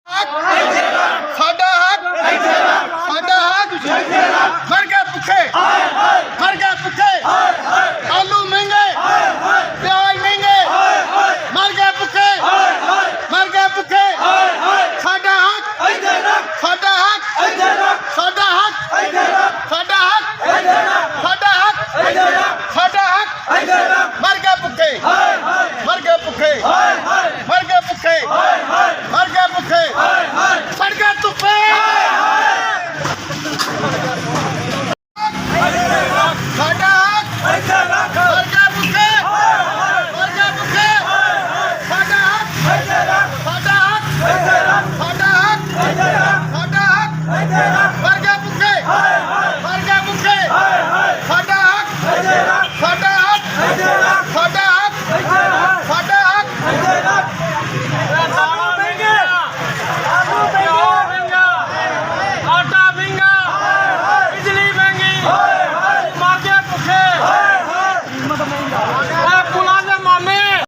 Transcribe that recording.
ਸਾਡਾ ਹੱਕ ਸਾਡਾ ਹੱਕ ਮਰ ਗਏ ਭੁੱਖੇ ਮਰ ਗਏ ਭੁੱਖੇ ਆਲੂ ਮਹਿੰਗੇ ਪਿਆਜ਼ ਮਹਿੰਗੇ ਮਰ ਗਏ ਭੁੱਖੇ ਮਰ ਗਏ ਭੁੱਖੇ ਸਾਡਾ ਹੱਕ ਸਾਡਾ ਹੱਕ ਸਾਡਾ ਹੱਕ ਸਾਡਾ ਹੱਕ ਸਾਡਾ ਹੱਕ ਸਾਡਾ ਹੱਕ ਮਰ ਗਏ ਭੁੱਖੇ ਮਰ ਗਏ ਭੁੱਖੇ ਮਰ ਗਏ ਭੁੱਖੇ ਮਰ ਗਏ ਭੁੱਖੇ ਸੜ ਗਏ ਧੁੱਪੇ ਸਾਡਾ ਹੱਕ ਮਰ ਗਏ ਭੁੱਖੇ ਮਰ ਗਏ ਭੁੱਖੇ ਸਾਡਾ ਹੱਕ ਸਾਡਾ ਹੱਕ ਸਾਡਾ ਹੱਕ ਸਾਡਾ ਹੱਕ ਮਰ ਗਏ ਭੁੱਖੇ ਮਰ ਗਏ ਭੁੱਖੇ ਸਾਡਾ ਹੱਕ ਸਾਡਾ ਹੱਕ ਸਾਡਾ ਹੱਕ ਸਾਡਾ ਹੱਕ ਆਟਾ ਮਹਿੰਗਾ